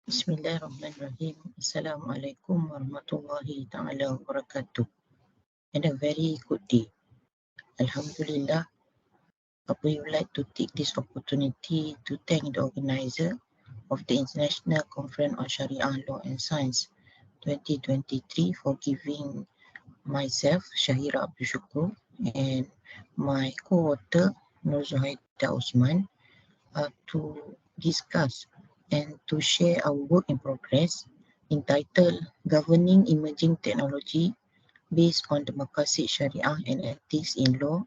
Bismillahirrahmanirrahim. Assalamualaikum warahmatullahi ta'ala wabarakatuh. And a very good day. Alhamdulillah, we would like to take this opportunity to thank the organizer of the International Conference on Sharia Law and Science 2023 for giving myself, SYAHIRAH ABDUL, and my co-author, Nur Zuhaida Osman, to discuss and to share our work in progress entitled Governing Emerging Technology based on the Maqasid Syariah and Ethics in Law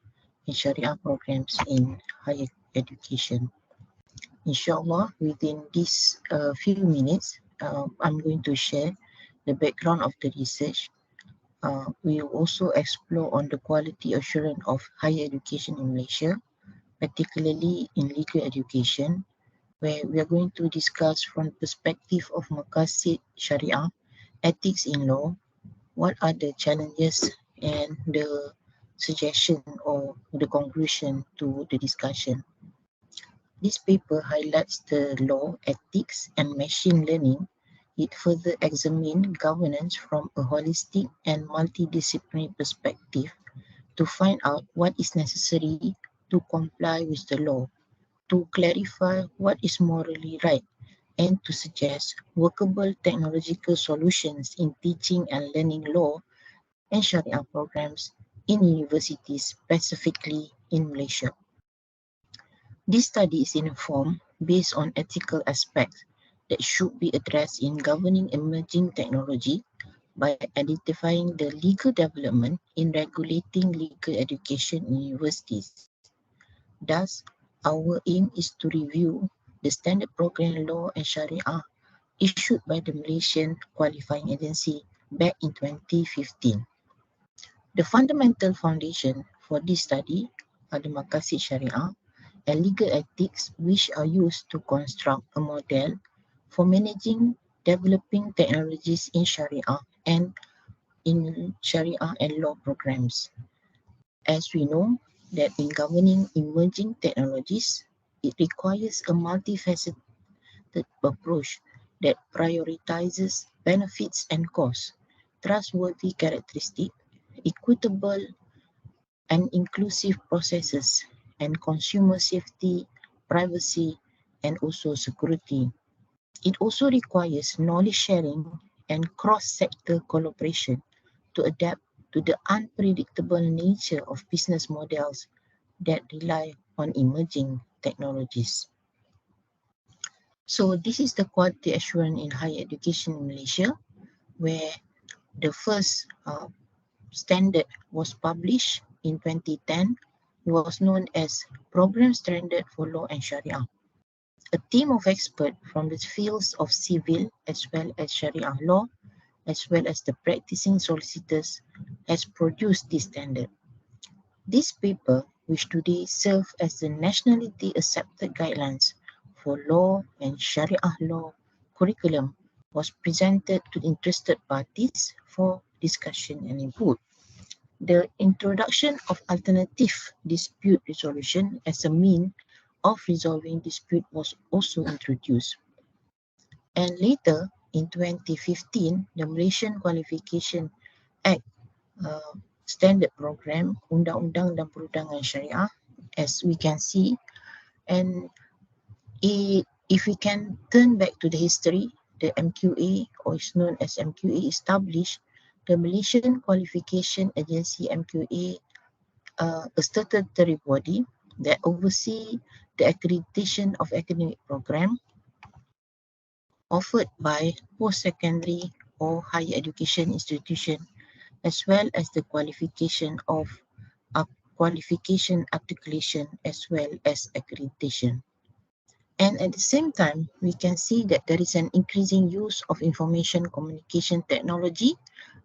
and Sharia programs in higher education. Inshallah, within these few minutes, I'm going to share the background of the research. We will also explore on the quality assurance of higher education in Malaysia, particularly in legal education, where we are going to discuss from perspective of Maqasid Syariah, ethics in law, what are the challenges and the suggestion or the conclusion to the discussion. This paper highlights the law, ethics, and machine learning. It further examines governance from a holistic and multidisciplinary perspective to find out what is necessary to comply with the law, to clarify what is morally right, and to suggest workable technological solutions in teaching and learning law and Sharia programs in universities, specifically in Malaysia. This study is informed based on ethical aspects that should be addressed in governing emerging technology by identifying the legal development in regulating legal education in universities. Thus, our aim is to review the standard program law and Sharia issued by the Malaysian Qualifying Agency back in 2015. The fundamental foundation for this study are the Maqasid Syariah and legal ethics, which are used to construct a model for managing developing technologies in Sharia and law programs. As we know that in governing emerging technologies, it requires a multifaceted approach that prioritizes benefits and costs, trustworthy characteristics, equitable and inclusive processes, and consumer safety, privacy, and also security. It also requires knowledge sharing and cross-sector collaboration to adapt to the unpredictable nature of business models that rely on emerging technologies. So this is the quality assurance in higher education in Malaysia, where the first standard was published in 2010. It was known as Program Standard for Law and Sharia. A team of experts from the fields of civil as well as Sharia law, as well as the practicing solicitors, has produced this standard. This paper, which today serves as the nationally accepted guidelines for law and Sharia law curriculum, was presented to interested parties for discussion and input. The introduction of alternative dispute resolution as a means of resolving dispute was also introduced. And later, in 2015, the Malaysian Qualification Act standard program, Undang-Undang dan Perundangan Syariah, as we can see. And if we can turn back to the history, the MQA, or is known as MQA, established the Malaysian Qualification Agency MQA, a statutory body that oversees the accreditation of academic program offered by post-secondary or higher education institution, as well as the qualification of qualification articulation as well as accreditation. And at the same time, we can see that there is an increasing use of information communication technology,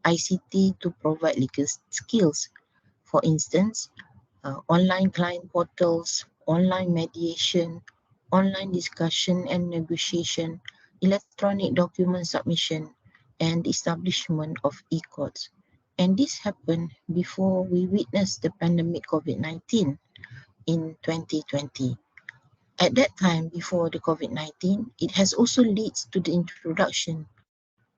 ICT, to provide legal skills. For instance, online client portals, online mediation, online discussion and negotiation, electronic document submission, and establishment of e-courts. And this happened before we witnessed the pandemic COVID-19 in 2020. At that time, before the COVID-19, it has also led to the introduction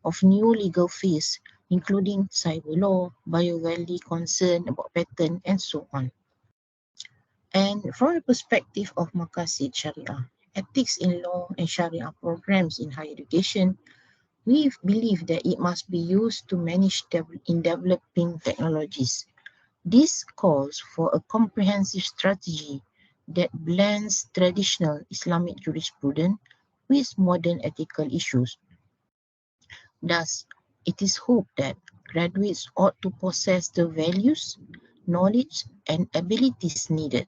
of new legal fields, including cyber law, bio-value concern about patent, and so on. And from the perspective of Maqasid Syariah, ethics in law and Sharia programs in higher education, we believe that it must be used to manage in developing technologies. This calls for a comprehensive strategy that blends traditional Islamic jurisprudence with modern ethical issues. Thus, it is hoped that graduates ought to possess the values, knowledge, and abilities needed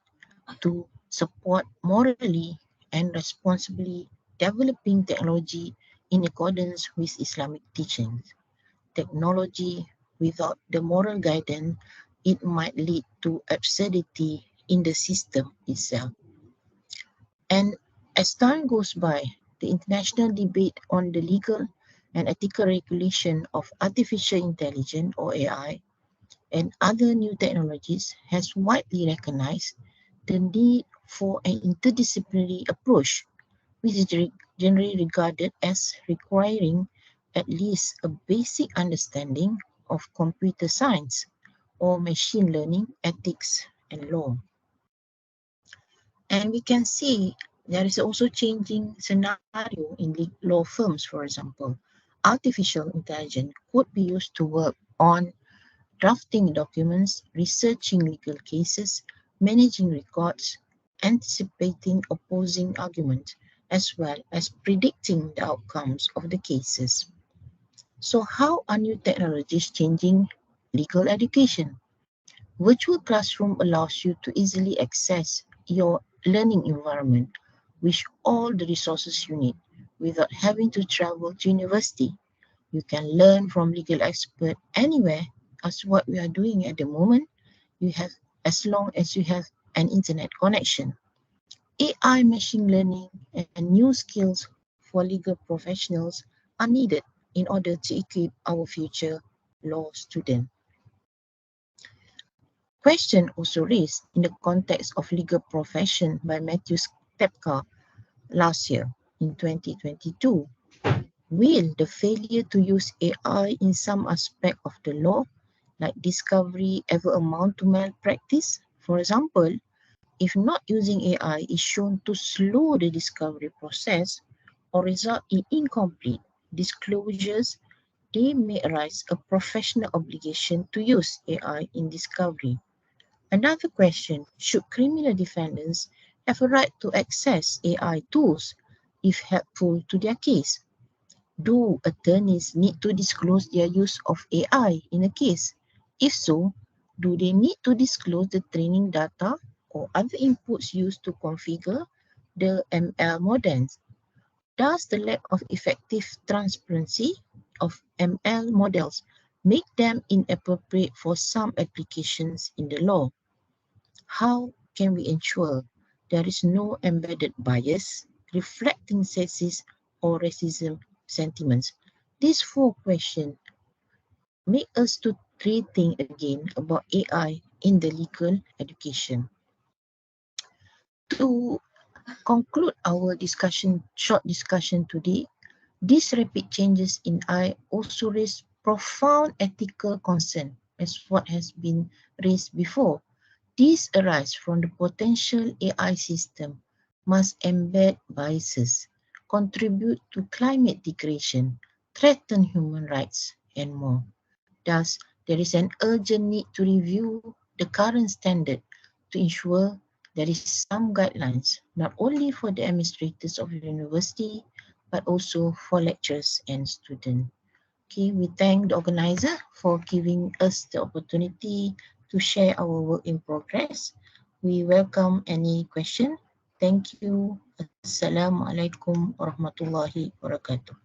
to support morally and responsibly developing technology in accordance with Islamic teachings. Technology without the moral guidance, it might lead to absurdity in the system itself. And as time goes by, the international debate on the legal and ethical regulation of artificial intelligence or AI and other new technologies has widely recognized the need for an interdisciplinary approach, which is generally regarded as requiring at least a basic understanding of computer science or machine learning, ethics, and law. And we can see there is also changing scenario in law firms, for example. Artificial intelligence could be used to work on drafting documents, researching legal cases, managing records, anticipating opposing arguments, as well as predicting the outcomes of the cases. So how are new technologies changing legal education? Virtual classroom allows you to easily access your learning environment with all the resources you need without having to travel to university. You can learn from legal experts anywhere, as what we are doing at the moment. You have, as long as you have an internet connection. AI, machine learning, and new skills for legal professionals are needed in order to equip our future law students. Question also raised in the context of legal profession by Matthew Stepka last year in 2022. Will the failure to use AI in some aspect of the law, like discovery, ever amount to malpractice? For example, if not using AI is shown to slow the discovery process or result in incomplete disclosures, they may arise a professional obligation to use AI in discovery. Another question, should criminal defendants have a right to access AI tools if helpful to their case? Do attorneys need to disclose their use of AI in a case? If so, do they need to disclose the training data or other inputs used to configure the ML models? Does the lack of effective transparency of ML models make them inappropriate for some applications in the law? How can we ensure there is no embedded bias reflecting sexist or racism sentiments? These four questions make us to rethink again about AI in the legal education. To conclude our short discussion today, these rapid changes in AI also raise profound ethical concern, as what has been raised before. These arise from the potential AI system must embed biases, contribute to climate degradation, threaten human rights, and more. Thus, there is an urgent need to review the current standard to ensure there is some guidelines, not only for the administrators of the university, but also for lecturers and students. Okay, we thank the organizer for giving us the opportunity to share our work in progress. We welcome any question. Thank you. Assalamualaikum warahmatullahi wabarakatuh.